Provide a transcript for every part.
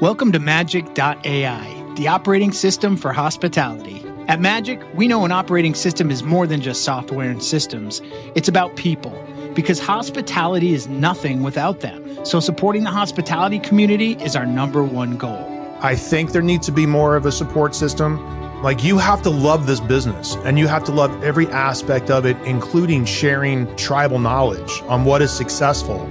Welcome to Magic.ai, the operating system for hospitality. At Magic, we know an operating system is more than just software and systems. It's about people, because hospitality is nothing without them. So supporting the hospitality community is our number one goal. I think there needs to be more of a support system. Like, you have to love this business and you have to love every aspect of it, including sharing tribal knowledge on what is successful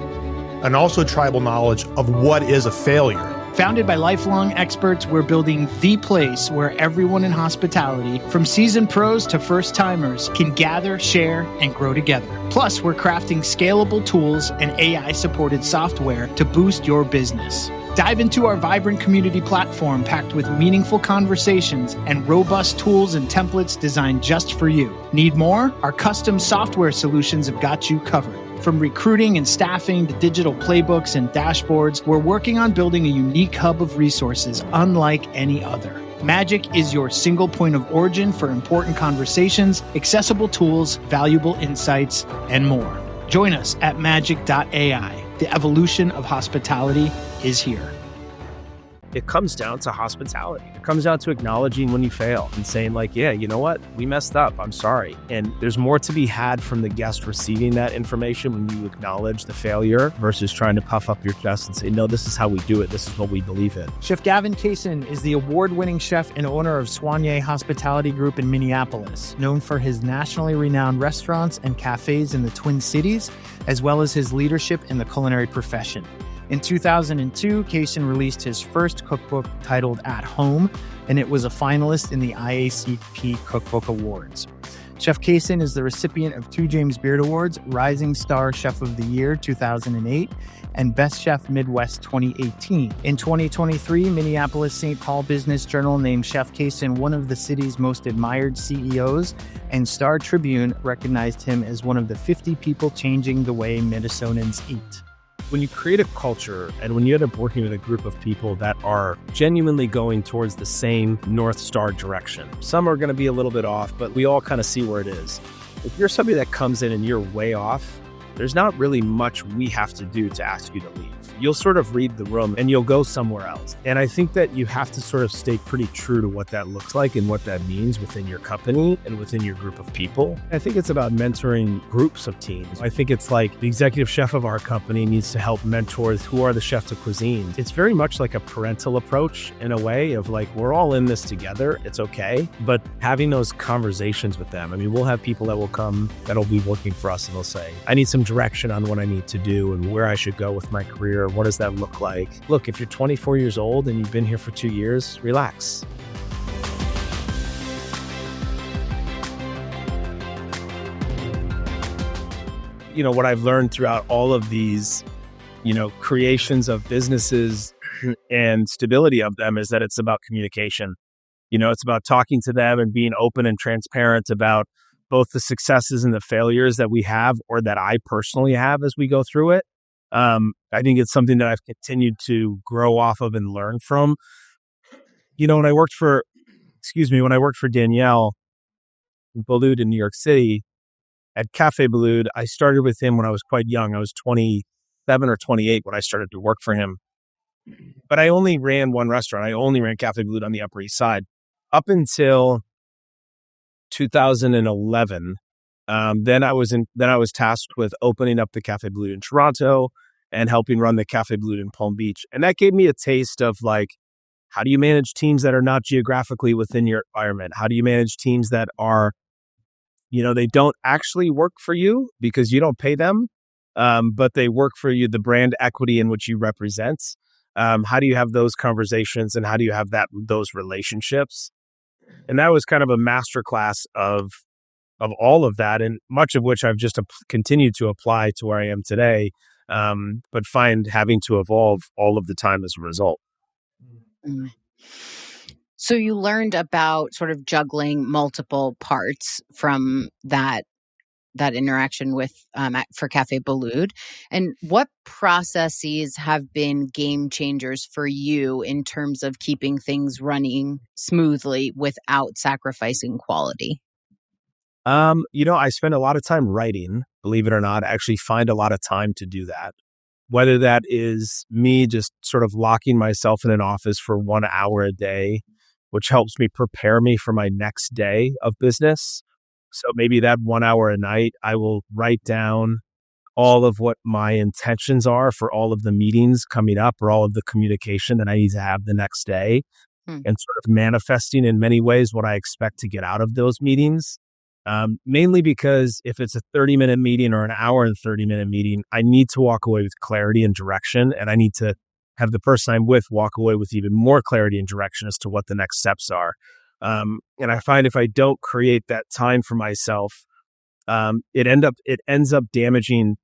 and also tribal knowledge of what is a failure. Founded by lifelong experts, we're building the place where everyone in hospitality, from seasoned pros to first-timers, can gather, share, and grow together. Plus, we're crafting scalable tools and AI-supported software to boost your business. Dive into our vibrant community platform packed with meaningful conversations and robust tools and templates designed just for you. Need more? Our custom software solutions have got you covered. From recruiting and staffing to digital playbooks and dashboards, we're working on building a unique hub of resources unlike any other. Magic is your single point of origin for important conversations, accessible tools, valuable insights, and more. Join us at Magic.ai. The evolution of hospitality is here. It comes down to hospitality. It comes down to acknowledging when you fail and saying, like, yeah, you know what? We messed up. I'm sorry. And there's more to be had from the guest receiving that information when you acknowledge the failure versus trying to puff up your chest and say, no, this is how we do it. This is what we believe in. Chef Gavin Kaysen is the award-winning chef and owner of Soigné Hospitality Group in Minneapolis, known for his nationally renowned restaurants and cafes in the Twin Cities, as well as his leadership in the culinary profession. In 2002, Kaysen released his first cookbook titled At Home, and it was a finalist in the IACP Cookbook Awards. Chef Kaysen is the recipient of 2 James Beard Awards, Rising Star Chef of the Year 2008, and Best Chef Midwest 2018. In 2023, Minneapolis-St. Paul Business Journal named Chef Kaysen one of the city's most admired CEOs, and Star Tribune recognized him as one of the 50 people changing the way Minnesotans eat. When you create a culture and when you end up working with a group of people that are genuinely going towards the same North Star direction, some are going to be a little bit off, but we all kind of see where it is. If you're somebody that comes in and you're way off, there's not really much we have to do to ask you to leave. You'll sort of read the room and you'll go somewhere else. And I think that you have to sort of stay pretty true to what that looks like and what that means within your company and within your group of people. I think it's about mentoring groups of teams. I think it's like the executive chef of our company needs to help mentor who are the chefs de cuisine. It's very much like a parental approach in a way of like, we're all in this together. It's okay. But having those conversations with them. I mean, we'll have people that will come that'll be working for us and they'll say, I need some direction on what I need to do and where I should go with my career. What does that look like? Look, if you're 24 years old and you've been here for 2 years, relax. You know, what I've learned throughout all of these, creations of businesses and stability of them is that it's about communication. It's about talking to them and being open and transparent about both the successes and the failures that we have or that I personally have as we go through it. I think it's something that I've continued to grow off of and learn from. When I worked for Danielle Boulud in New York City at Cafe Boulud, I started with him when I was quite young. I was 27 or 28 when I started to work for him. But I only ran one restaurant. I only ran Cafe Boulud on the Upper East Side up until 2011. Then I was tasked with opening up the Cafe Boulud in Toronto and helping run the Cafe Boulud in Palm Beach. And that gave me a taste of like, how do you manage teams that are not geographically within your environment? How do you manage teams that are, they don't actually work for you because you don't pay them, but they work for you, the brand equity in which you represent? How do you have those conversations and how do you have those relationships? And that was kind of a masterclass of all of that, and much of which I've just continued to apply to where I am today, but find having to evolve all of the time as a result. Mm. So you learned about sort of juggling multiple parts from that interaction with for Cafe Boulud, and what processes have been game changers for you in terms of keeping things running smoothly without sacrificing quality? I spend a lot of time writing, believe it or not. I actually find a lot of time to do that. whether that is me just sort of locking myself in an office for 1 hour a day, which helps me prepare me for my next day of business. So maybe that 1 hour a night, I will write down all of what my intentions are for all of the meetings coming up or all of the communication that I need to have the next day, Hmm. and sort of manifesting in many ways what I expect to get out of those meetings. Mainly because if it's a 30-minute meeting or an hour and 30-minute meeting, I need to walk away with clarity and direction. And I need to have the person I'm with walk away with even more clarity and direction as to what the next steps are. And I find if I don't create that time for myself, it ends up damaging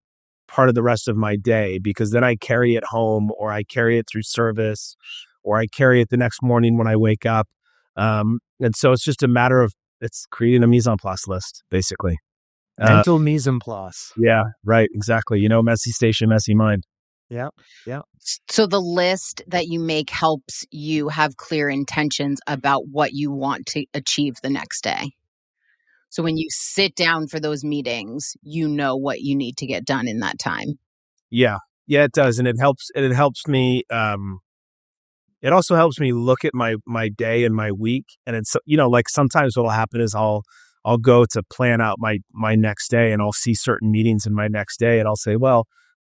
part of the rest of my day, because then I carry it home, or I carry it through service, or I carry it the next morning when I wake up. And so it's just a matter of, it's creating a mise en place list, basically. Mental mise en place. Yeah, right. Exactly. Messy station, messy mind. Yeah. Yeah. So the list that you make helps you have clear intentions about what you want to achieve the next day. So when you sit down for those meetings, you know what you need to get done in that time. Yeah. Yeah, it does. And it helps me. It also helps me look at my day and my week. And it's, like sometimes what'll happen is I'll go to plan out my next day, and I'll see certain meetings in my next day, and I'll say, well,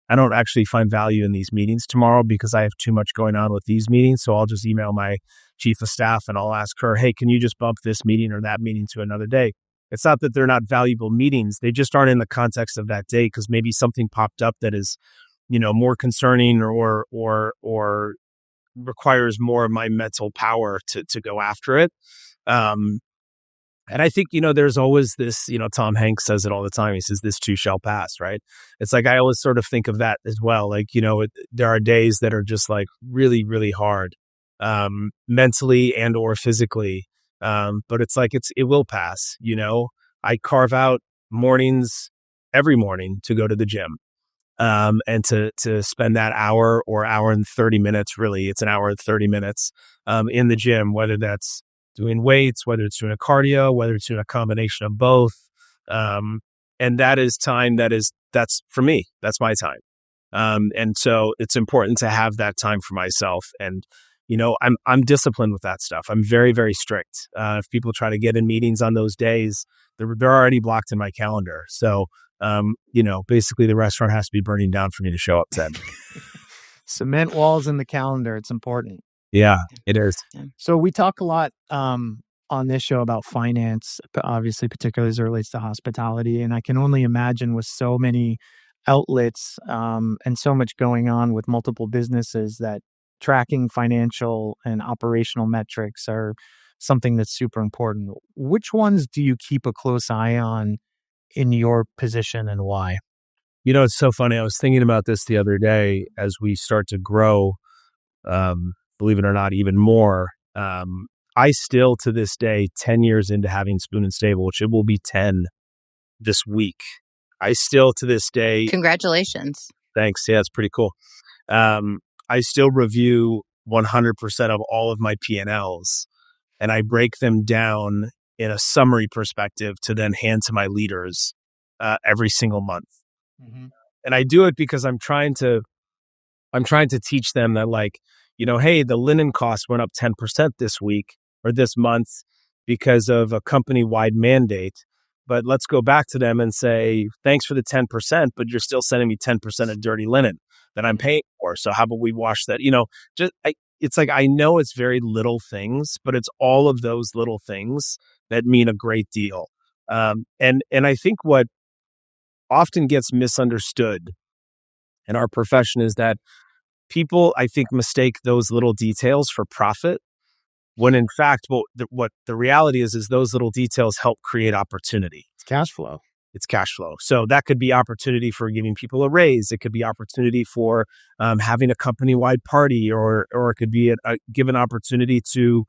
I don't actually find value in these meetings tomorrow because I have too much going on with these meetings. So I'll just email my chief of staff and I'll ask her, hey, can you just bump this meeting or that meeting to another day? It's not that they're not valuable meetings. They just aren't in the context of that day, because maybe something popped up that is, more concerning or requires more of my mental power to go after it. And I think, there's always this, Tom Hanks says it all the time. He says, this too shall pass, right? It's like, I always sort of think of that as well. Like, there are days that are just like really, really hard, mentally and or physically. But it's like, it will pass, I carve out mornings every morning to go to the gym. And to spend that hour or hour and 30 minutes, really, it's an hour and 30 minutes, in the gym, whether that's doing weights, whether it's doing a cardio, whether it's doing a combination of both. And that is time that's for me, that's my time. And so it's important to have that time for myself. And, I'm disciplined with that stuff. I'm very, very strict. If people try to get in meetings on those days, they're already blocked in my calendar. So, basically the restaurant has to be burning down for me to show up then. Cement walls in the calendar. It's important. Yeah, it is. So we talk a lot on this show about finance, obviously, particularly as it relates to hospitality. And I can only imagine with so many outlets and so much going on with multiple businesses that tracking financial and operational metrics are something that's super important. Which ones do you keep a close eye on in your position, and why? It's so funny. I was thinking about this the other day as we start to grow, believe it or not, even more. I still, to this day, 10 years into having Spoon and Stable, which it will be 10 this week, I still, to this day... Congratulations. Thanks. Yeah, it's pretty cool. I still review 100% of all of my P&Ls, and I break them down in a summary perspective to then hand to my leaders every single month. Mm-hmm. And I do it because I'm trying to teach them that, like, hey, the linen cost went up 10% this week or this month because of a company-wide mandate. But let's go back to them and say, thanks for the 10%, but you're still sending me 10% of dirty linen that I'm paying for. So how about we wash that? It's like, I know it's very little things, but it's all of those little things that mean a great deal. And I think what often gets misunderstood in our profession is that people, I think, mistake those little details for profit, when in fact, what the reality is those little details help create opportunity. It's cash flow. It's cash flow. So that could be opportunity for giving people a raise. It could be opportunity for having a company-wide party, or it could be a given opportunity to,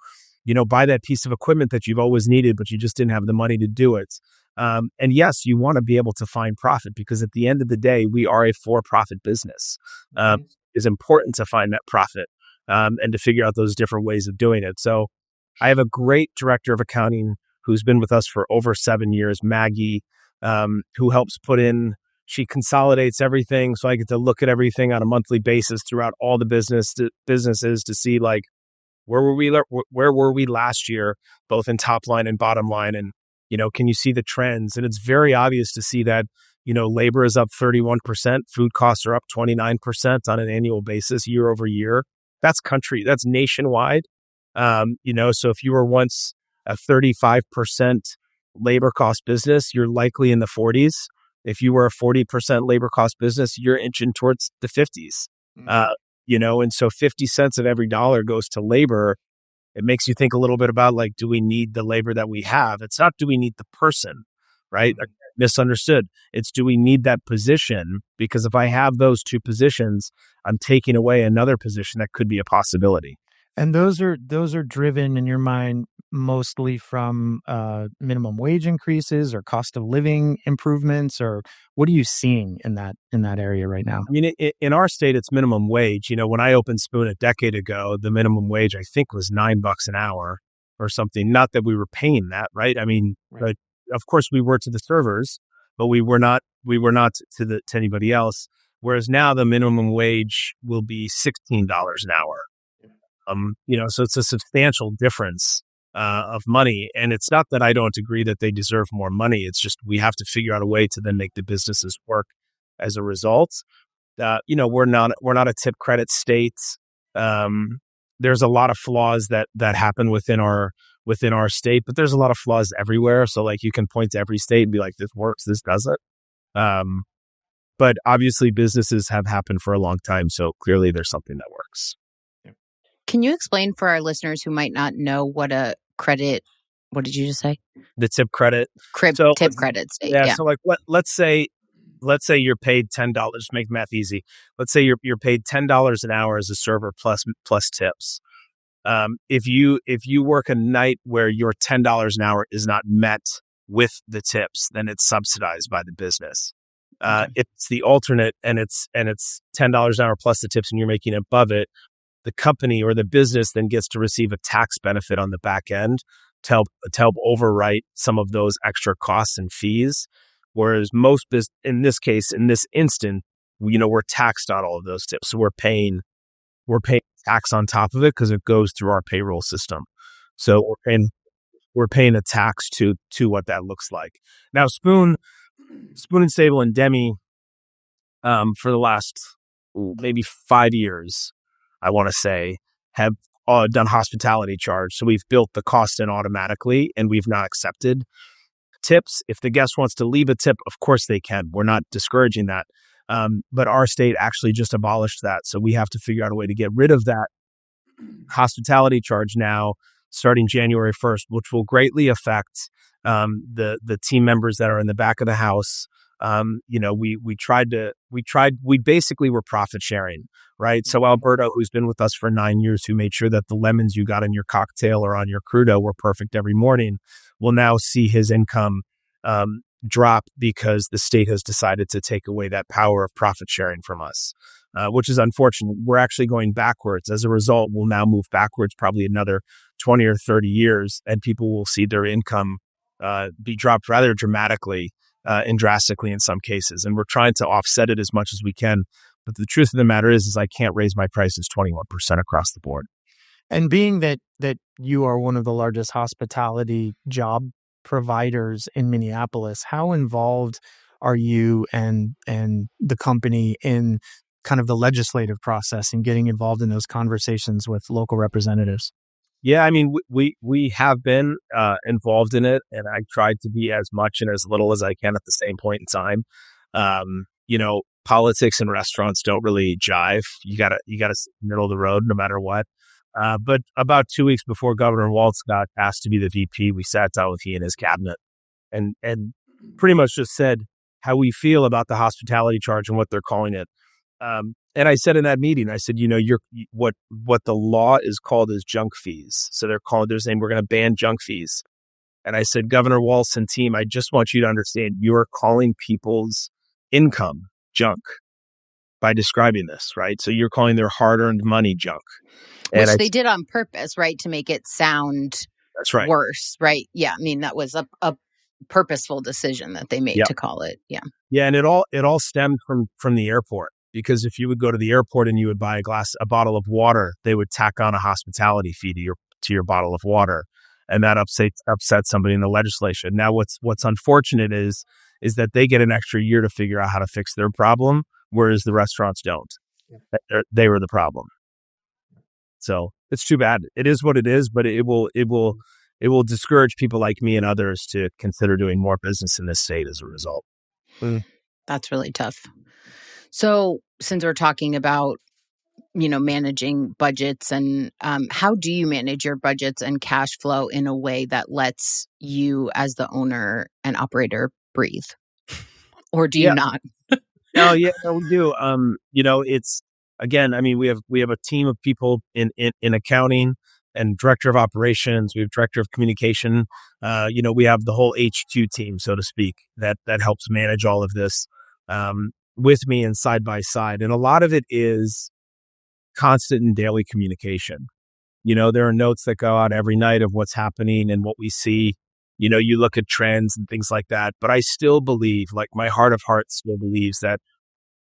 buy that piece of equipment that you've always needed, but you just didn't have the money to do it. And yes, you want to be able to find profit, because at the end of the day, we are a for-profit business. It's important to find that profit and to figure out those different ways of doing it. So I have a great director of accounting who's been with us for over 7 years, Maggie, who helps put in She consolidates everything, so I get to look at everything on a monthly basis throughout all the businesses to see like where were we last year, both in top line and bottom line, and can you see the trends? And it's very obvious to see that labor is up 31%, food costs are up 29% on an annual basis year over year. That's nationwide. So if you were once a 35% labor cost business, you're likely in the 40s. If you were a 40% labor cost business, you're inching towards the 50s. And so 50 cents of every dollar goes to labor. It makes you think a little bit about like, do we need the labor that we have? It's not, do we need the person, right? Misunderstood. It's, do we need that position? Because if I have those two positions, I'm taking away another position that could be a possibility. And those are driven in your mind mostly from minimum wage increases or cost of living improvements, or what are you seeing in that area right now? I mean, in our state, it's minimum wage. When I opened Spoon a decade ago, the minimum wage I think was $9 an hour or something. Not that we were paying that, right? I mean, right. But of course we were to the servers, but we were not to anybody else. Whereas now the minimum wage will be $16 an hour. So it's a substantial difference of money. And it's not that I don't agree that they deserve more money. It's just we have to figure out a way to then make the businesses work as a result. We're not a tip credit state. There's a lot of flaws that happen within our state, but there's a lot of flaws everywhere. So like you can point to every state and be like, this works, this doesn't. But obviously businesses have happened for a long time. So clearly there's something that works. Can you explain for our listeners who might not know what a credit, what did you just say? The tip credit. Tip credit state. Yeah. So like let's say you're paid $10, make math easy. Let's say you're paid $10 an hour as a server plus tips. If you work a night where your $10 an hour is not met with the tips, then it's subsidized by the business. If it's the alternate and it's $10 an hour plus the tips and you're making above it, the company or the business then gets to receive a tax benefit on the back end to help overwrite some of those extra costs and fees. Whereas most in this instant, we're taxed on all of those tips. So we're paying tax on top of it because it goes through our payroll system. So we're paying a tax to what that looks like. Now, Spoon and Stable and Demi, for the last maybe 5 years, I want to say, have done hospitality charge. So we've built the cost in automatically and we've not accepted tips. If the guest wants to leave a tip, of course they can. We're not discouraging that. But our state actually just abolished that. So we have to figure out a way to get rid of that hospitality charge now, starting January 1st, which will greatly affect the team members that are in the back of the house. We basically were profit sharing, right? So Alberto, who's been with us for 9 years, who made sure that the lemons you got in your cocktail or on your crudo were perfect every morning, will now see his income drop because the state has decided to take away that power of profit sharing from us, which is unfortunate. We're actually going backwards. As a result, we'll now move backwards probably another 20 or 30 years, and people will see their income be dropped rather dramatically and drastically in some cases. And we're trying to offset it as much as we can. But the truth of the matter is I can't raise my prices 21% across the board. And being that you are one of the largest hospitality job providers in Minneapolis, how involved are you and the company in kind of the legislative process and getting involved in those conversations with local representatives? Yeah, I mean, we have been involved in it, and I tried to be as much and as little as I can at the same point in time. Politics and restaurants don't really jive. You gotta sit in the middle of the road no matter what. But about 2 weeks before Governor Walz got asked to be the VP, we sat down with he and his cabinet and pretty much just said how we feel about the hospitality charge and what they're calling it. And I said in that meeting, I said, what the law is called is junk fees. So they're saying we're going to ban junk fees. And I said, Governor Walz and team, I just want you to understand you're calling people's income junk by describing this, right? So you're calling their hard-earned money junk. Which they did on purpose, right? To make it sound that's right. worse, right? Yeah. I mean, that was purposeful decision that they made Yep. to call it. Yeah. Yeah, and it all stemmed from the airport, because if you would go to the airport and you would buy a bottle of water, they would tack on a hospitality fee to your bottle of water, and that upset somebody in the legislation. Now, what's unfortunate is that they get an extra year to figure out how to fix their problem, whereas the restaurants don't. They were the problem. So it's too bad. It is what it is, but it will discourage people like me and others to consider doing more business in this state as a result. That's really tough. So since we're talking about, managing budgets, and how do you manage your budgets and cash flow in a way that lets you as the owner and operator breathe? Or do you not? No, we do. It's, again, I mean, we have a team of people in accounting and director of operations. We have director of communication. We have the whole HQ team, so to speak, that helps manage all of this with me and side by side. And a lot of it is constant and daily communication. There are notes that go out every night of what's happening and what we see. You look at trends and things like that. But I still believe, like my heart of hearts still believes that,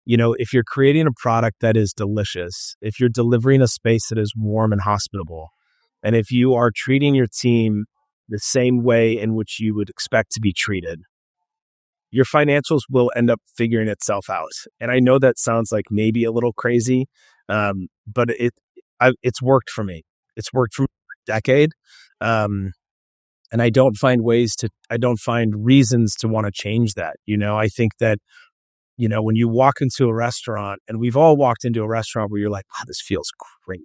if you're creating a product that is delicious, if you're delivering a space that is warm and hospitable, and if you are treating your team the same way in which you would expect to be treated, your financials will end up figuring itself out. And I know that sounds like maybe a little crazy, but it's worked for me. It's worked for me for a decade. And I don't find reasons to want to change that. I think that, when you walk into a restaurant, and we've all walked into a restaurant where you're like, wow, this feels great.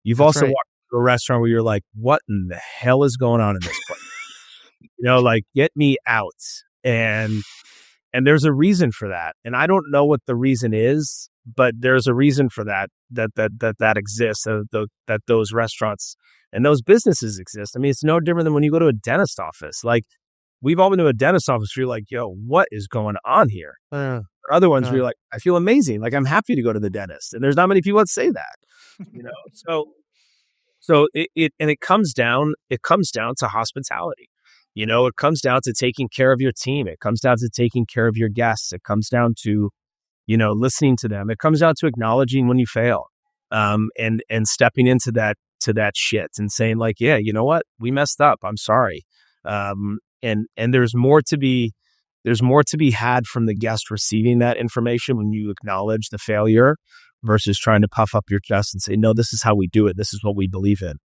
You've also walked into a restaurant where you're like, what in the hell is going on in this place? Like, get me out. And there's a reason for that. And I don't know what the reason is, but there's a reason for that exists, that those restaurants and those businesses exist. I mean, it's no different than when you go to a dentist office. Like, we've all been to a dentist office where you're like, yo, what is going on here? Other ones where you're like, I feel amazing. Like, I'm happy to go to the dentist. And there's not many people that say that, So it comes down to hospitality. It comes down to taking care of your team. It comes down to taking care of your guests. It comes down to, listening to them. It comes down to acknowledging when you fail, and stepping into that shit and saying, like, yeah, you know what? We messed up. I'm sorry. And there's more to be had from the guest receiving that information when you acknowledge the failure versus trying to puff up your chest and say, no, this is how we do it. This is what we believe in.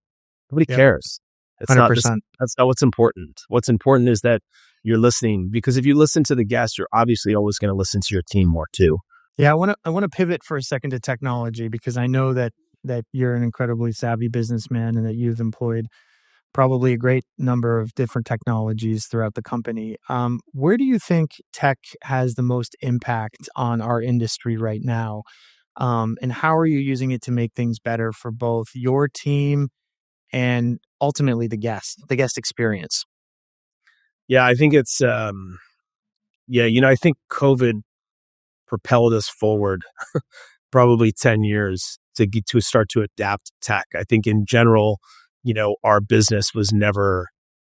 Nobody cares. It's 100%. That's not what's important. What's important is that you're listening, because if you listen to the guest, you're obviously always going to listen to your team more too. Yeah, I want to pivot for a second to technology, because I know that you're an incredibly savvy businessman and that you've employed probably a great number of different technologies throughout the company. Where do you think tech has the most impact on our industry right now? And how are you using it to make things better for both your team and ultimately the guest experience? Yeah, I think it's, I think COVID propelled us forward probably 10 years to start to adapt tech. I think in general, our business was never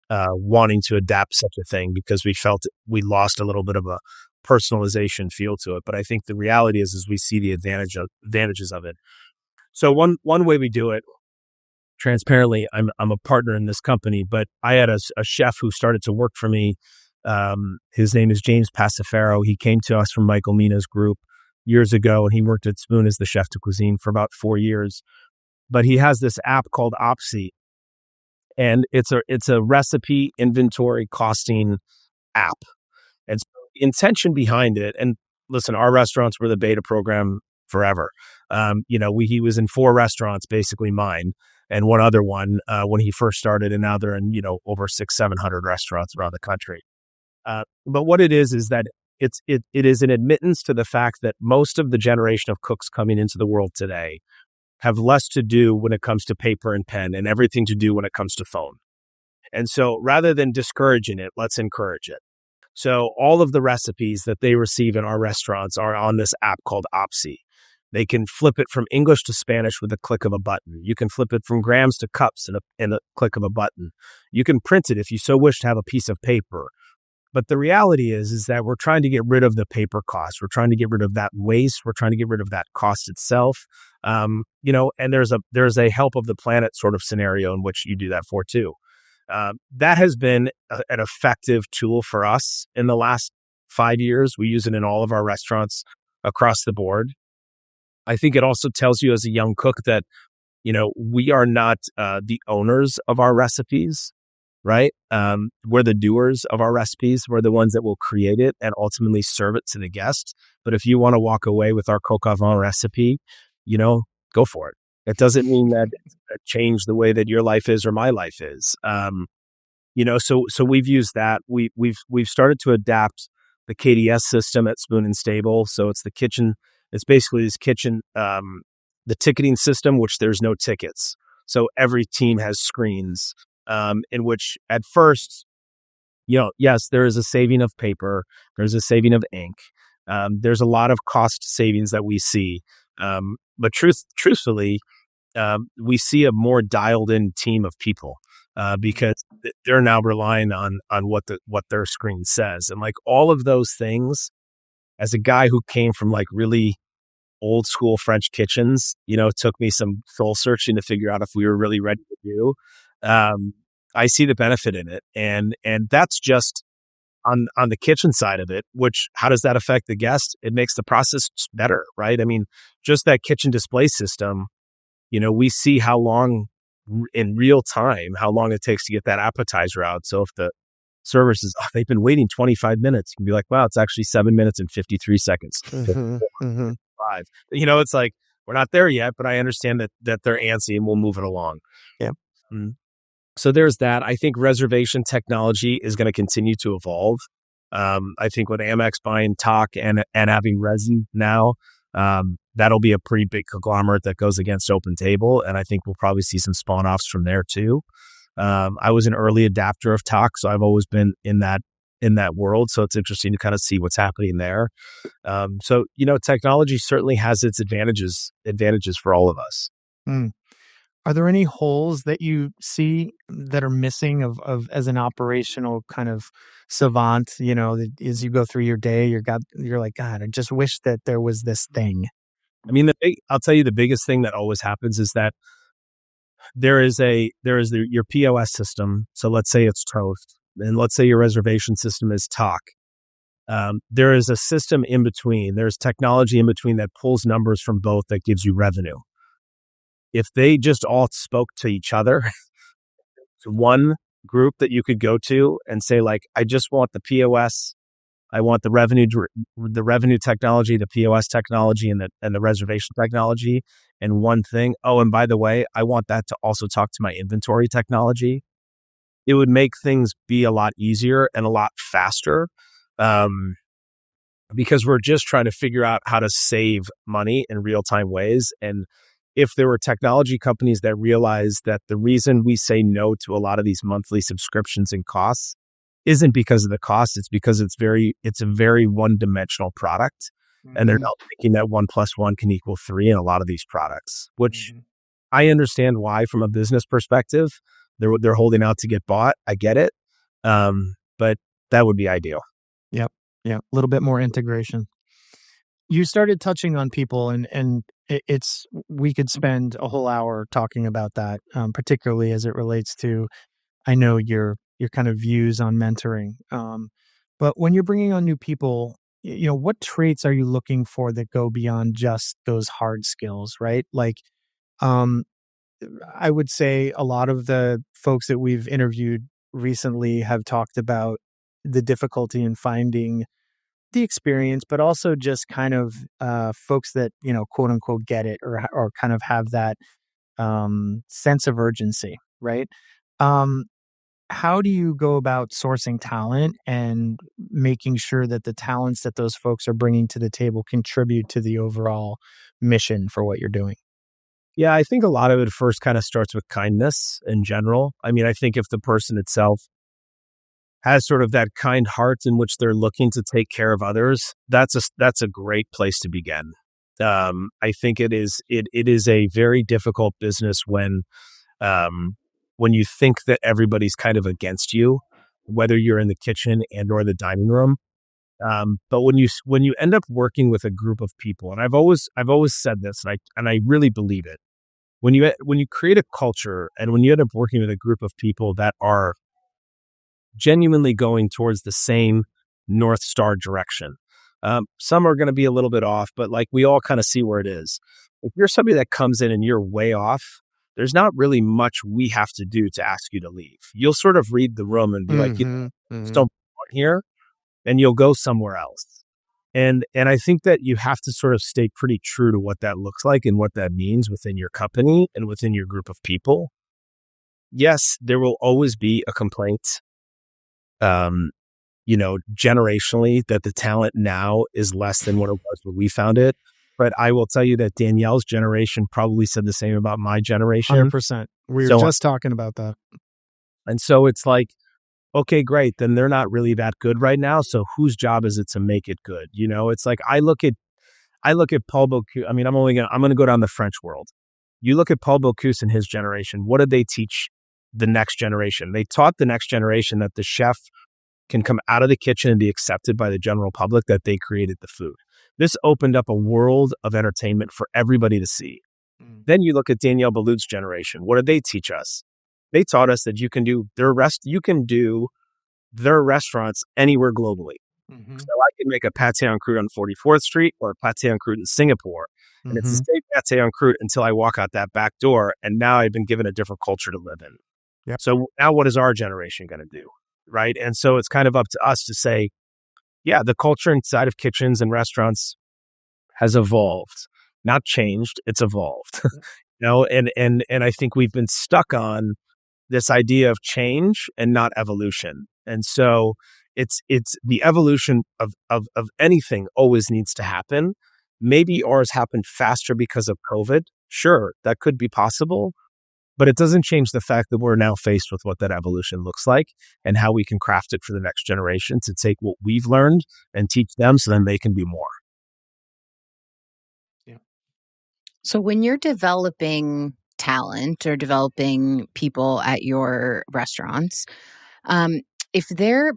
wanting to adapt such a thing because we felt we lost a little bit of a personalization feel to it. But I think the reality is we see the advantages of it. So one way we do it, transparently, I'm a partner in this company, but I had a chef who started to work for me. His name is James Passifero. He came to us from Michael Mina's group years ago, and he worked at Spoon as the chef de cuisine for about 4 years. But he has this app called Opsy, and it's a recipe inventory costing app. And so the intention behind it, and listen, our restaurants were the beta program forever. He was in 4 restaurants, basically mine, and one other one when he first started, and now they're in over 600-700 restaurants around the country. But what it is that it is an admittance to the fact that most of the generation of cooks coming into the world today have less to do when it comes to paper and pen and everything to do when it comes to phone. And so rather than discouraging it, let's encourage it. So all of the recipes that they receive in our restaurants are on this app called Opsy. They can flip it from English to Spanish with a click of a button. You can flip it from grams to cups in a click of a button. You can print it if you so wish to have a piece of paper, But the reality is that we're trying to get rid of the paper costs. We're trying to get rid of that waste. We're trying to get rid of that cost itself. And there's a help of the planet sort of scenario in which you do that for too. That has been an effective tool for us in the last 5 years. We use it in all of our restaurants across the board. I think it also tells you as a young cook that, we are not the owners of our recipes, right? We're the doers of our recipes. We're the ones that will create it and ultimately serve it to the guest. But if you want to walk away with our coq au vin recipe, go for it. It doesn't mean that it change the way that your life is or my life is. So we've used that. We've started to adapt the KDS system at Spoon and Stable. So it's the kitchen. It's basically this kitchen, the ticketing system, which there's no tickets. So every team has screens, in which at first, yes, there is a saving of paper. There's a saving of ink. There's a lot of cost savings that we see. But truthfully, we see a more dialed in team of people, because they're now relying on what their screen says. And like all of those things, as a guy who came from like really old school French kitchens, it took me some soul searching to figure out if we were really ready to do. I see the benefit in it. And that's just on the kitchen side of it, which how does that affect the guest? It makes the process better, right? I mean, just that kitchen display system, we see how long in real time, how long it takes to get that appetizer out. So if the server says, they've been waiting 25 minutes, you can be like, wow, it's actually 7 minutes and 53 seconds. Five. It's like, we're not there yet, but I understand that they're antsy and we'll move it along. Yeah. So there's that. I think reservation technology is going to continue to evolve. I think with Amex buying Talk and having Resi now, that'll be a pretty big conglomerate that goes against Open Table. And I think we'll probably see some spawn offs from there too. I was an early adapter of Talk, so I've always been in that world. So it's interesting to kind of see what's happening there. So technology certainly has its advantages for all of us. Are there any holes that you see that are missing of as an operational kind of savant? As you go through your day, you're like, God, I just wish that there was this thing. I mean, I'll tell you the biggest thing that always happens is that there is your POS system. So let's say it's Toast, and let's say your reservation system is Talk. There is a system in between. There's technology in between that pulls numbers from both that gives you revenue. If they just all spoke to each other, to one group that you could go to and say, like, I just want the POS, I want the revenue technology, the POS technology, and the reservation technology, and one thing. Oh, and by the way, I want that to also talk to my inventory technology. It would make things be a lot easier and a lot faster, because we're just trying to figure out how to save money in real-time ways. And if there were technology companies that realize that the reason we say no to a lot of these monthly subscriptions and costs isn't because of the cost, it's because it's a very one-dimensional product. And they're not thinking that 1 + 1 can equal 3 in a lot of these products, which I understand why from a business perspective. They're holding out to get bought. I get it. But that would be ideal. Yep. Yeah. A little bit more integration. You started touching on people, and we could spend a whole hour talking about that, particularly as it relates to, I know your kind of views on mentoring. But when you're bringing on new people, what traits are you looking for that go beyond just those hard skills, right? Like, I would say a lot of the folks that we've interviewed recently have talked about the difficulty in finding the experience, but also just kind of folks that, quote unquote, get it or kind of have that sense of urgency, right? How do you go about sourcing talent and making sure that the talents that those folks are bringing to the table contribute to the overall mission for what you're doing? Yeah, I think a lot of it first kind of starts with kindness in general. I mean, I think if the person itself has sort of that kind heart in which they're looking to take care of others, that's a great place to begin. I think it is a very difficult business when you think that everybody's kind of against you. whether you're in the kitchen and or the dining room. But when you end up working with a group of people, and I've always said this, and I really believe it. When you create a culture, and when you end up working with a group of people that are genuinely going towards the same North Star direction, some are going to be a little bit off, but like we all kind of see where it is. If you're somebody that comes in and you're way off, there's not really much we have to do to ask you to leave. You'll sort of read the room and be like, just don't belong here, and you'll go somewhere else. And I think that you have to sort of stay pretty true to what that looks like and what that means within your company and within your group of people. Yes, there will always be a complaint, generationally, that the talent now is less than what it was when we found it. But I will tell you that Danielle's generation probably said the same about my generation. 100%. We were just talking about that. And so it's like, okay, great. Then they're not really that good right now. So whose job is it to make it good? It's like I look at Paul Bocuse. I mean, I'm going to go down the French world. You look at Paul Bocuse and his generation. What did they teach the next generation? They taught the next generation that the chef can come out of the kitchen and be accepted by the general public, that they created the food. This opened up a world of entertainment for everybody to see. Then you look at Danielle Boulud's generation. What did they teach us? They taught us that you can do their restaurants anywhere globally. So I can make a pâté en croûte on 44th Street or a pâté en croûte in Singapore. And it's the same pâté en croûte until I walk out that back door. And now I've been given a different culture to live in. Yep. So now what is our generation going to do? Right. And so it's kind of up to us to say, yeah, the culture inside of kitchens and restaurants has evolved, not changed. It's evolved, and I think we've been stuck on this idea of change and not evolution. And so it's the evolution of anything always needs to happen. Maybe ours happened faster because of COVID. Sure, that could be possible. But it doesn't change the fact that we're now faced with what that evolution looks like and how we can craft it for the next generation to take what we've learned and teach them so then they can be more. Yeah. So when you're developing talent or developing people at your restaurants, if they're,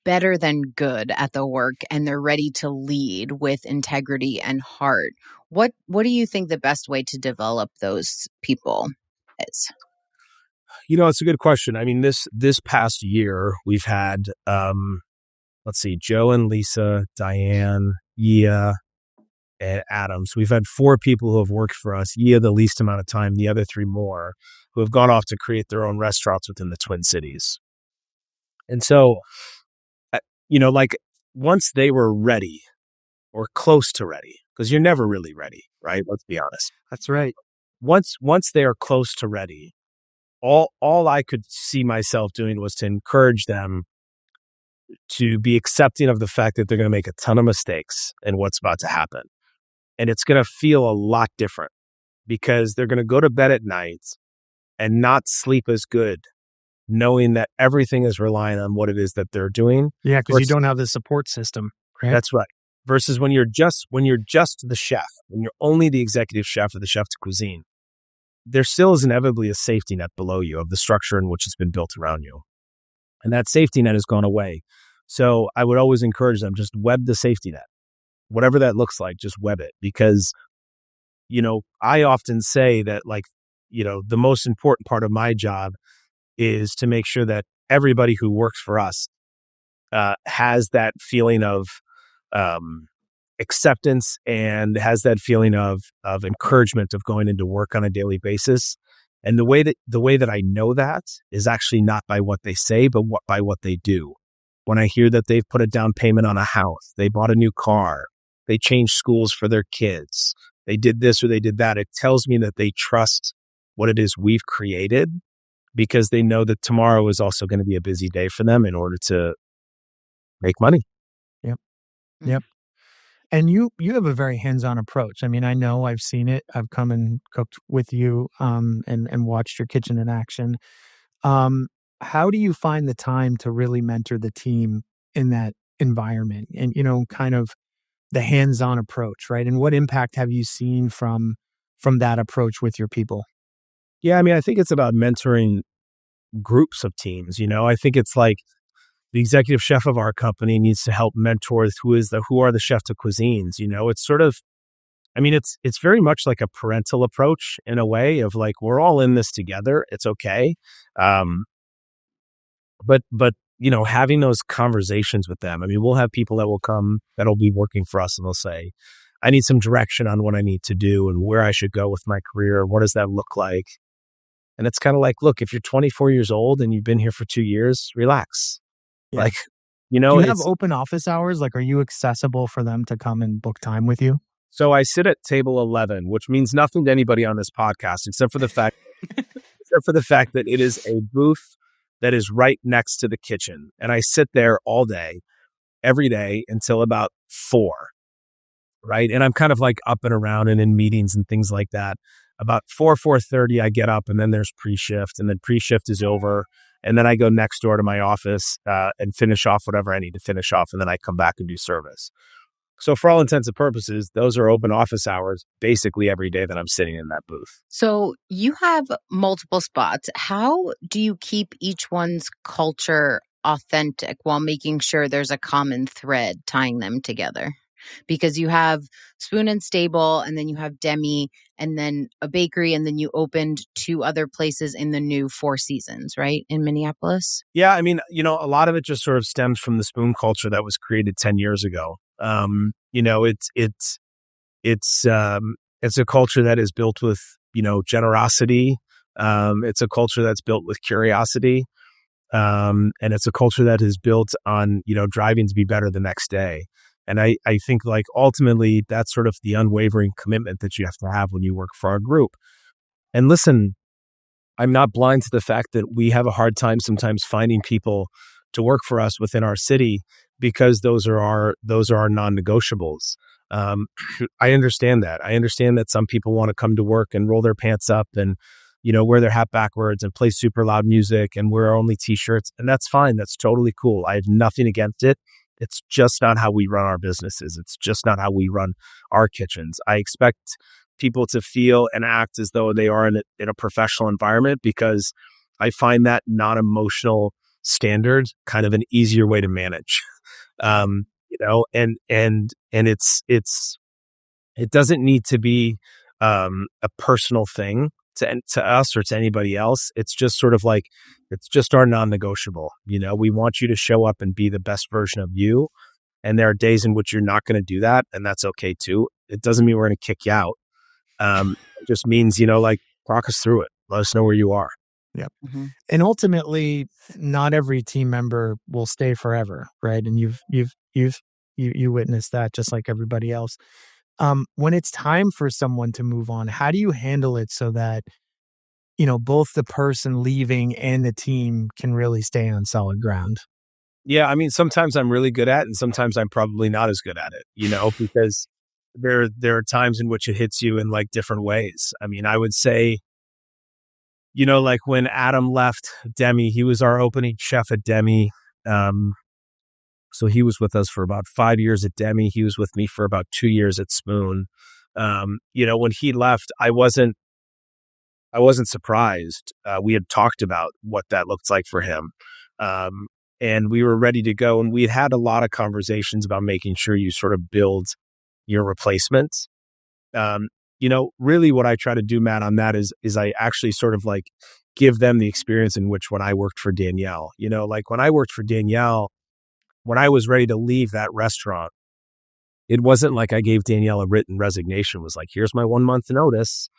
better than good at the work and they're ready to lead with integrity and heart, what do you think the best way to develop those people is? It's a good question. I mean, this past year we've had, Joe and Lisa, Diane, Yia, and Adam. So we've had 4 people who have worked for us. Yia the least amount of time, the other 3 more who have gone off to create their own restaurants within the Twin Cities. And so, once they were ready or close to ready, because you're never really ready, right? Let's be honest. That's right. Once they are close to ready, all I could see myself doing was to encourage them to be accepting of the fact that they're going to make a ton of mistakes in what's about to happen. And it's going to feel a lot different because they're going to go to bed at night and not sleep as good, knowing that everything is relying on what it is that they're doing. Yeah, because you don't have the support system. Right? That's right. Versus when you're just the chef, when you're only the executive chef or the chef de cuisine, there still is inevitably a safety net below you of the structure in which it's been built around you. And that safety net has gone away. So I would always encourage them, just web the safety net. Whatever that looks like, just web it. Because, I often say that the most important part of my job is to make sure that everybody who works for us has that feeling of acceptance and has that feeling of encouragement of going into work on a daily basis. And the way that I know that is actually not by what they say, but by what they do. When I hear that they've put a down payment on a house, they bought a new car, they changed schools for their kids, they did this or they did that, it tells me that they trust what it is we've created because they know that tomorrow is also going to be a busy day for them in order to make money. Yep. And you have a very hands-on approach. I mean, I know I've seen it. I've come and cooked with you and watched your kitchen in action. How do you find the time to really mentor the team in that environment and, kind of the hands-on approach, right? And what impact have you seen from that approach with your people? Yeah, I mean, I think it's about mentoring groups of teams. I think it's like the executive chef of our company needs to help mentor who are the chef de cuisines. It's sort of, it's very much like a parental approach in a way of like, we're all in this together. It's okay. Um, but having those conversations with them. We'll have people that will come that'll be working for us and they'll say, I need some direction on what I need to do and where I should go with my career. What does that look like? And it's kind of like, look, if you're 24 years old and you've been here for 2 years, relax. Yeah. Like, do you have open office hours? Like, are you accessible for them to come and book time with you? So I sit at table 11, which means nothing to anybody on this podcast, except for the fact that it is a booth that is right next to the kitchen. And I sit there all day, every day until about 4, right? And I'm kind of like up and around and in meetings and things like that. About 4:30, I get up and then there's pre-shift, and then pre-shift is over. And then I go next door to my office and finish off whatever I need to finish off. And then I come back and do service. So for all intents and purposes, those are open office hours basically every day that I'm sitting in that booth. So you have multiple spots. How do you keep each one's culture authentic while making sure there's a common thread tying them together? Because you have Spoon and Stable, and then you have Demi, and then a bakery, and then you opened 2 other places in the new Four Seasons, right, in Minneapolis? Yeah, a lot of it just sort of stems from the Spoon culture that was created 10 years ago. It's a culture that is built with, generosity. It's a culture that's built with curiosity. And it's a culture that is built on, driving to be better the next day. And I think like ultimately that's sort of the unwavering commitment that you have to have when you work for our group. And listen, I'm not blind to the fact that we have a hard time sometimes finding people to work for us within our city because those are our non-negotiables. I understand that. I understand that some people want to come to work and roll their pants up and, wear their hat backwards and play super loud music and wear only t-shirts. And that's fine. That's totally cool. I have nothing against it. It's just not how we run our businesses. It's just not how we run our kitchens. I expect people to feel and act as though they are in a professional environment because I find that non-emotional standard kind of an easier way to manage. And it doesn't need to be a personal thing to us or to anybody else. It's just sort of like, it's just our non-negotiable. We want you to show up and be the best version of you. And there are days in which you're not going to do that. And that's okay too. It doesn't mean we're going to kick you out. It just means, talk us through it. Let us know where you are. Yep. Mm-hmm. And ultimately, not every team member will stay forever, right? And you witnessed that just like everybody else. When it's time for someone to move on, how do you handle it so that, both the person leaving and the team can really stay on solid ground? Yeah, sometimes I'm really good at it and sometimes I'm probably not as good at it, because there are times in which it hits you in like different ways. I would say, like when Adam left Demi, he was our opening chef at Demi. So he was with us for about 5 years at Demi. He was with me for about 2 years at Spoon. When he left, I wasn't surprised. We had talked about what that looked like for him. And we were ready to go. And we had a lot of conversations about making sure you sort of build your replacements. Really what I try to do, Matt, on that is I actually sort of like give them the experience in which when I worked for Danielle, like when I worked for Danielle, when I was ready to leave that restaurant, it wasn't like I gave Danielle a written resignation. It was like, here's my 1 month notice.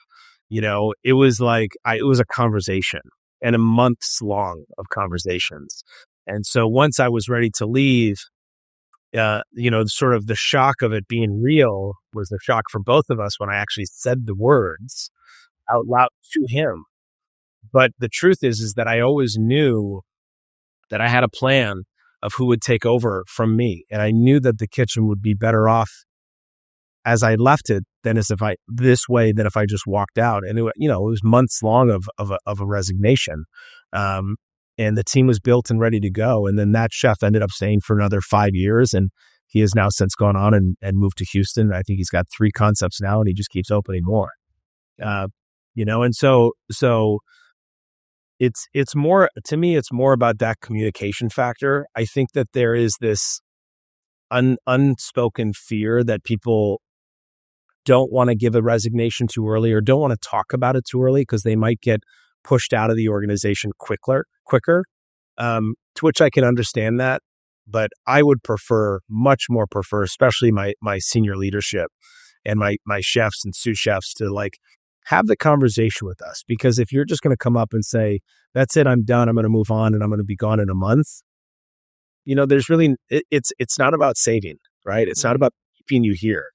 It was like, it was a conversation and a months long of conversations. And so once I was ready to leave, sort of the shock of it being real was the shock for both of us when I actually said the words out loud to him. But the truth is that I always knew that I had a plan of who would take over from me. And I knew that the kitchen would be better off as I left it than if I just walked out. And it was months long of a resignation. And the team was built and ready to go. And then that chef ended up staying for another 5 years. And he has now since gone on and moved to Houston. I think he's got 3 concepts now and he just keeps opening more. And so it's more, to me, it's more about that communication factor. I think that there is this unspoken fear that people don't want to give a resignation too early or don't want to talk about it too early because they might get pushed out of the organization quicker. To which I can understand that, but I would much more prefer, especially my senior leadership and my chefs and sous chefs, to like have the conversation with us. Because if you're just going to come up and say, "That's it, I'm done, I'm going to move on, and I'm going to be gone in a month," there's really it's not about saving, right? It's not about keeping you here.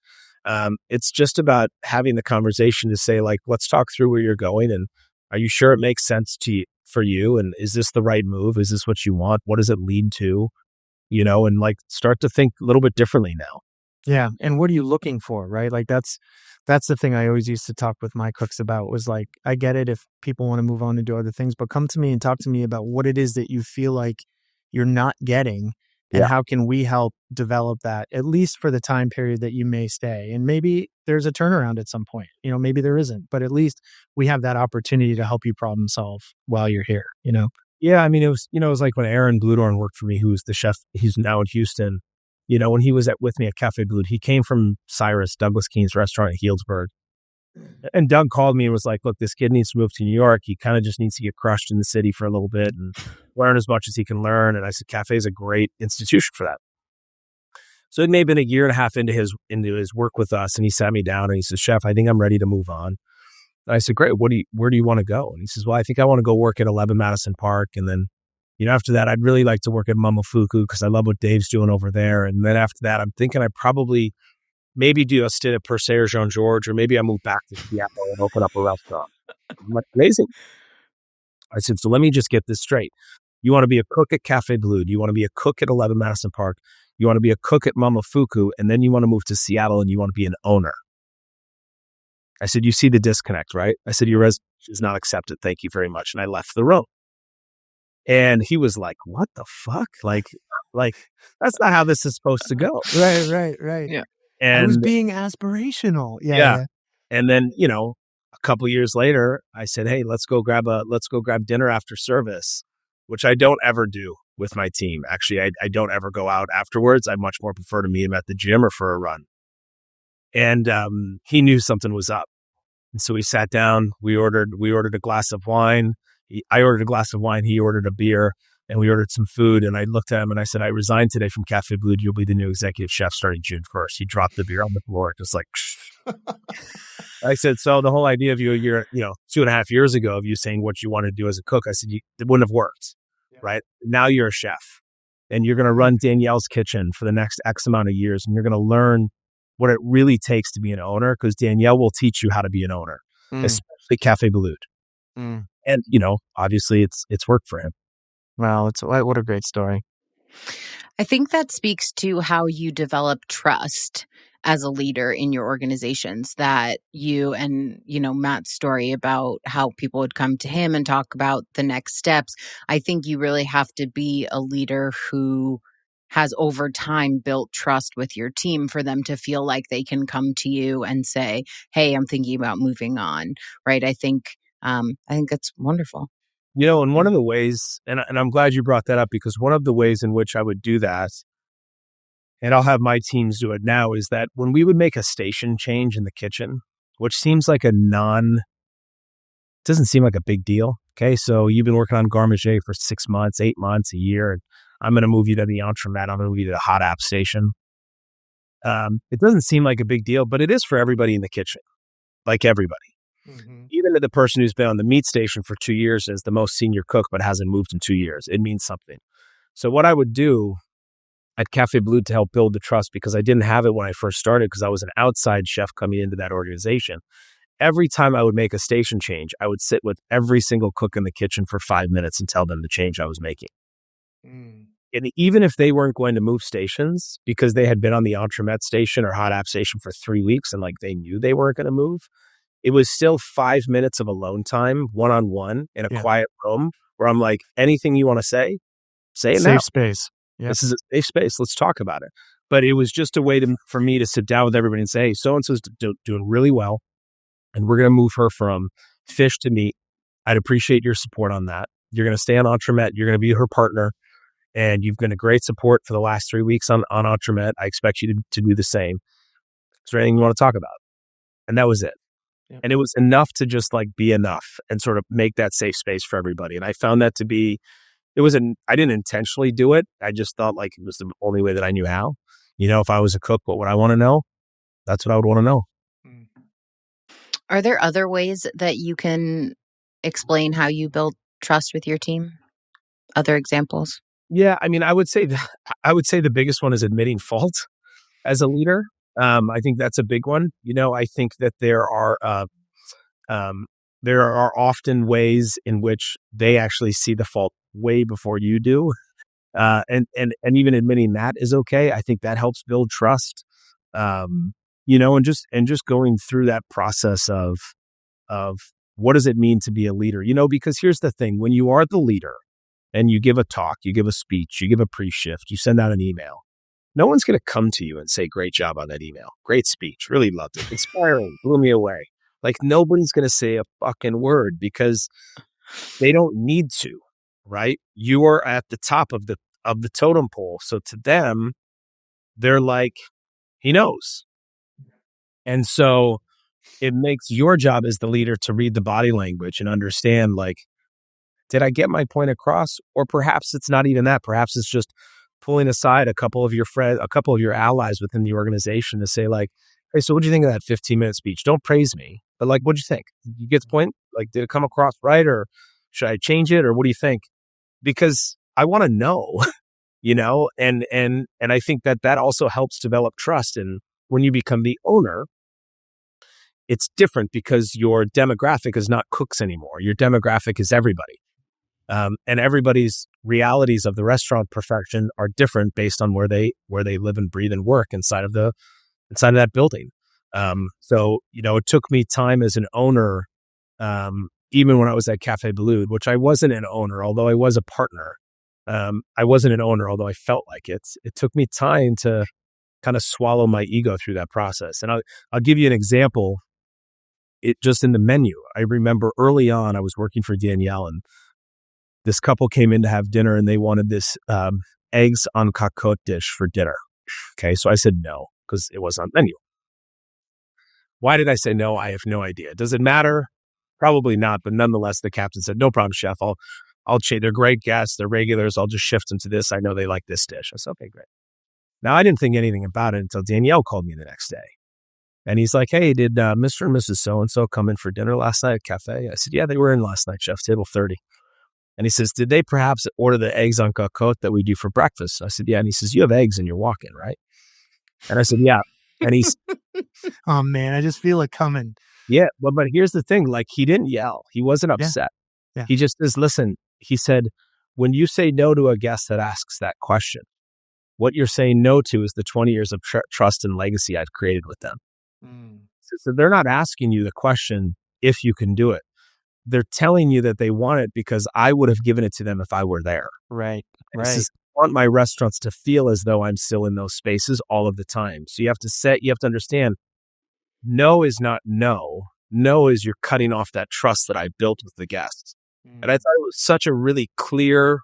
It's just about having the conversation to say, like, let's talk through where you're going, and are you sure it makes sense for you? And is this the right move? Is this what you want? What does it lead to? And like start to think a little bit differently now. Yeah. And what are you looking for, right? Like that's the thing I always used to talk with my cooks about, was like, I get it if people want to move on and do other things, but come to me and talk to me about what it is that you feel like you're not getting, and how can we help develop that, at least for the time period that you may stay. And maybe there's a turnaround at some point, maybe there isn't, but at least we have that opportunity to help you problem solve while you're here, Yeah, I mean, it was like when Aaron Bludorn worked for me, who was the chef, he's now in Houston. When he was with me at Cafe Blud, he came from Cyrus, Douglas Keene's restaurant in Healdsburg. And Doug called me and was like, "Look, this kid needs to move to New York. He kind of just needs to get crushed in the city for a little bit and learn as much as he can learn." And I said, Cafe is a great institution for that. So it may have been a year and a half into his work with us, and he sat me down and he says, "Chef, I think I'm ready to move on." And I said, "Great. Where do you want to go?" And he says, "Well, I think I want to go work at 11 Madison Park. And then, after that, I'd really like to work at Momofuku because I love what Dave's doing over there. And then after that, I'm thinking I'd probably maybe do a stint at Per Se or Jean Georges, or maybe I move back to Seattle and open up a restaurant." I'm like, "Amazing." I said, "So let me just get this straight. You want to be a cook at Cafe Blue? You want to be a cook at 11 Madison Park? You want to be a cook at Momofuku? And then you want to move to Seattle and you want to be an owner?" I said, "You see the disconnect, right?" I said, "Your resignation is not accepted. Thank you very much." And I left the room. And he was like, "What the fuck? Like that's not how this is supposed to go." Right. Yeah. I was And being aspirational. Yeah. and then, a couple years later, I said, "Hey, let's go grab dinner after service," which I don't ever do with my team. Actually, I don't ever go out afterwards. I much more prefer to meet him at the gym or for a run. And he knew something was up. And so we sat down, we ordered a glass of wine. I ordered a glass of wine, he ordered a beer, and we ordered some food. And I looked at him and I said, "I resigned today from Cafe Blue. You'll be the new executive chef starting June 1st. He dropped the beer on the floor, just like, I said, "So the whole idea of you, 2.5 years ago, of you saying what you want to do as a cook," I said, "it wouldn't have worked, right? Now you're a chef and you're going to run Danielle's kitchen for the next X amount of years. And you're going to learn what it really takes to be an owner, because Danielle will teach you how to be an owner, especially Cafe Bleu." And, obviously it's worked for him. Wow. What a great story. I think that speaks to how you develop trust as a leader in your organizations, that you and, Matt's story about how people would come to him and talk about the next steps. I think you really have to be a leader who has over time built trust with your team for them to feel like they can come to you and say, "Hey, I'm thinking about moving on." Right. I think that's wonderful. And one of the ways, and I'm glad you brought that up, because one of the ways in which I would do that, and I'll have my teams do it now, is that when we would make a station change in the kitchen, which seems like doesn't seem like a big deal. Okay. So you've been working on Garde Manger for 6 months, 8 months, a year, and I'm going to move you to the entremet. I'm going to move you to the hot app station. It doesn't seem like a big deal, but it is for everybody in the kitchen, like everybody. Mm-hmm. Even to the person who's been on the meat station for 2 years as the most senior cook, but hasn't moved in 2 years. It means something. So what I would do at Cafe Bleu to help build the trust, because I didn't have it when I first started, because I was an outside chef coming into that organization. Every time I would make a station change, I would sit with every single cook in the kitchen for 5 minutes and tell them the change I was making. And even if they weren't going to move stations because they had been on the entremet station or hot app station for 3 weeks and they knew they weren't going to move, it was still 5 minutes of alone time, one-on-one in a quiet room where I'm like, anything you want to say it now. Safe space. Yep. This is a safe space. Let's talk about it. But it was just a way for me to sit down with everybody and say, "Hey, so-and-so's doing really well, and we're going to move her from fish to meat. I'd appreciate your support on that. You're going to stay on Entremet. You're going to be her partner. And you've been a great support for the last 3 weeks on Entremet. I expect you to do the same. Is there anything you want to talk about? And that was it. Yeah. And it was enough to just like be enough and sort of make that safe space for everybody. And I found that to be, I didn't intentionally do it. I just thought like it was the only way that I knew how. If I was a cook, what would I want to know? That's what I would want to know. Are there other ways that you can explain how you build trust with your team? Other examples? Yeah, I mean, I would say the biggest one is admitting fault as a leader. I think that's a big one. I think that there are often ways in which they actually see the fault way before you do, and even admitting that is okay. I think that helps build trust. And just going through that process of what does it mean to be a leader? Because here's the thing: when you are the leader and you give a talk, you give a speech, you give a pre-shift, you send out an email, no one's going to come to you and say, great job on that email. Great speech. Really loved it. Inspiring. Blew me away. Like nobody's going to say a fucking word because they don't need to, right? You are at the top of the totem pole. So to them, they're like, he knows. And so it makes your job as the leader to read the body language and understand, like, did I get my point across? Or perhaps it's not even that. Perhaps it's just pulling aside a couple of your friends, a couple of your allies within the organization to say like, hey, so what do you think of that 15-minute speech? Don't praise me, but like, what'd you think? You get the point? Like, did it come across right? Or should I change it? Or what do you think? Because I want to know, and I think that also helps develop trust. And when you become the owner, it's different because your demographic is not cooks anymore. Your demographic is everybody. And everybody's realities of the restaurant profession are different based on where they live and breathe and work inside of that building. So it took me time as an owner, even when I was at Café Bellecour, which I wasn't an owner, although I was a partner. I wasn't an owner, although I felt like it. It took me time to kind of swallow my ego through that process. And I'll give you an example. It just in the menu. I remember early on, I was working for Danielle, and this couple came in to have dinner and they wanted this eggs en cocotte dish for dinner. Okay, so I said no because it was on menu. Why did I say no? I have no idea. Does it matter? Probably not, but nonetheless, the captain said, no problem, chef. I'll change. They're great guests. They're regulars. I'll just shift them to this. I know they like this dish. I said, okay, great. Now, I didn't think anything about it until Danielle called me the next day. And he's like, hey, did Mr. and Mrs. So-and-so come in for dinner last night at Cafe? I said, yeah, they were in last night, chef, table 30. And he says, did they perhaps order the eggs en cocotte that we do for breakfast? I said, yeah. And he says, you have eggs in your walk-in, right? And I said, yeah. And he's, oh man, I just feel it coming. Yeah. But here's the thing. Like, he didn't yell. He wasn't upset. Yeah. He just says, listen, he said, when you say no to a guest that asks that question, what you're saying no to is the 20 years of trust and legacy I've created with them. So they're not asking you the question if you can do it. They're telling you that they want it because I would have given it to them if I were there. Right. Right. I want my restaurants to feel as though I'm still in those spaces all of the time. So you have to understand, no is not no. No is you're cutting off that trust that I built with the guests. And I thought it was such a really clear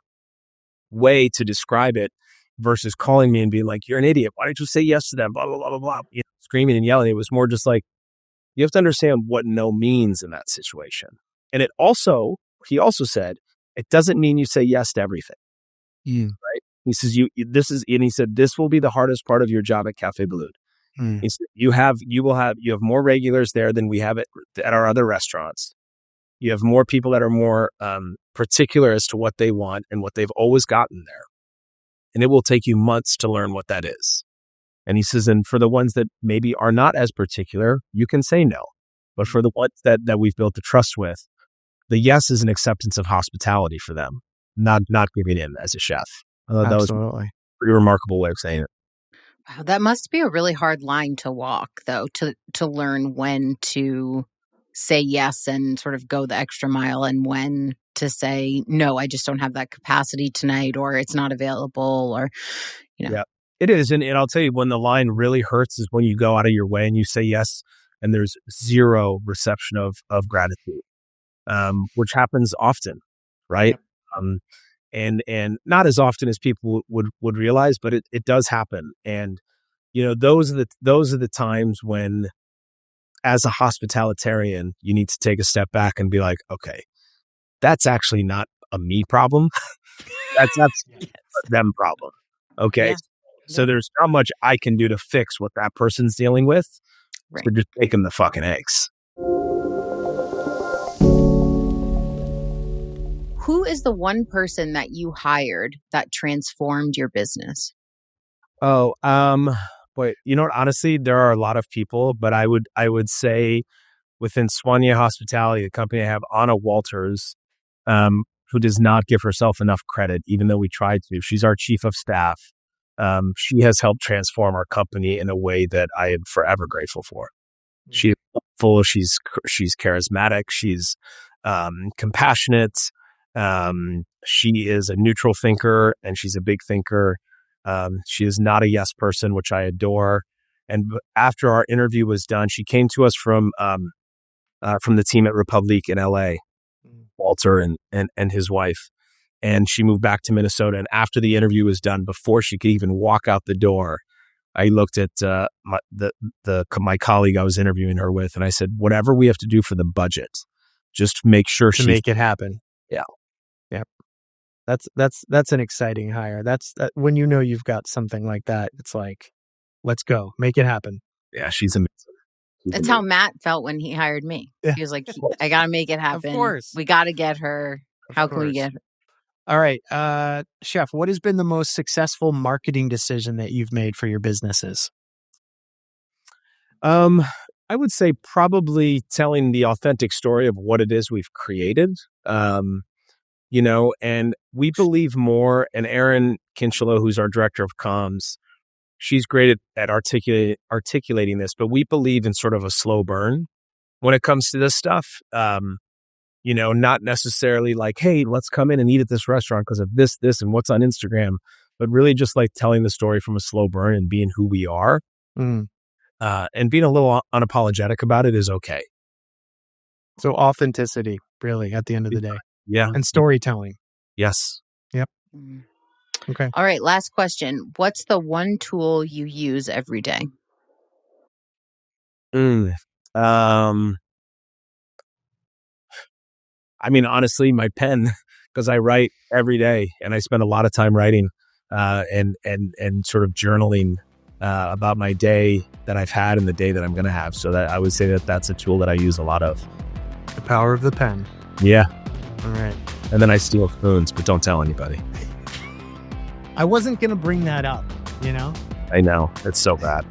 way to describe it versus calling me and being like, you're an idiot. Why didn't you say yes to them? Blah, blah, blah, blah, blah. Screaming and yelling. It was more just like, you have to understand what no means in that situation. And he also said, it doesn't mean you say yes to everything. Right? He says, he said, this will be the hardest part of your job at Café Bellecour. He said, you have more regulars there than we have at our other restaurants. You have more people that are more particular as to what they want and what they've always gotten there. And it will take you months to learn what that is. And he says, and for the ones that maybe are not as particular, you can say no. But for the ones that we've built the trust with, the yes is an acceptance of hospitality for them, not giving in as a chef. That was a pretty remarkable way of saying it. Wow, that must be a really hard line to walk, though, to learn when to say yes and sort of go the extra mile and when to say, no, I just don't have that capacity tonight, or it's not available, or, Yeah, it is. And I'll tell you, when the line really hurts is when you go out of your way and you say yes, and there's zero reception of gratitude, which happens often, right? And not as often as people would realize, but it does happen. And those are the times when, as a hospitalitarian, you need to take a step back and be like, okay, that's actually not a me problem. That's a them problem. Okay. Yeah. So there's not much I can do to fix what that person's dealing with. Right. So just take them the fucking eggs. Who is the one person that you hired that transformed your business? Oh, boy, you know what? Honestly, there are a lot of people, but I would say within Soigné Hospitality, the company I have, Anna Walters, who does not give herself enough credit, even though we tried to. She's our chief of staff. She has helped transform our company in a way that I am forever grateful for. She's helpful. She's charismatic. She's compassionate. She is a neutral thinker, and she's a big thinker. She is not a yes person, which I adore. And after our interview was done, she came to us from the team at Republique in LA, Walter and his wife. And she moved back to Minnesota. And after the interview was done, before she could even walk out the door, I looked at my colleague I was interviewing her with, and I said, whatever we have to do for the budget, just make sure to make it happen. Yeah. Yep. That's an exciting hire. That's when you've got something like that, it's like, let's go, make it happen. Yeah, she's amazing. That's how Matt felt when he hired me. Yeah. He was like, I got to make it happen. Of course. We got to get her. How can we get her? All right. Chef, what has been the most successful marketing decision that you've made for your businesses? I would say probably telling the authentic story of what it is we've created. And we believe more, and Erin Kinchelo, who's our director of comms, she's great at articulating this, but we believe in sort of a slow burn when it comes to this stuff. Not necessarily like, hey, let's come in and eat at this restaurant because of this, and what's on Instagram, but really just like telling the story from a slow burn and being who we are. And being a little unapologetic about it is okay. So authenticity, really, at the end of the day. Yeah. And storytelling. Yes. Yep. Okay. All right. Last question. What's the one tool you use every day? Honestly, my pen, because I write every day and I spend a lot of time writing and sort of journaling about my day that I've had and the day that I'm going to have. So that I would say that that's a tool that I use a lot of. The power of the pen. Yeah. All right. And then I steal spoons, but don't tell anybody. I wasn't going to bring that up, I know. It's so bad.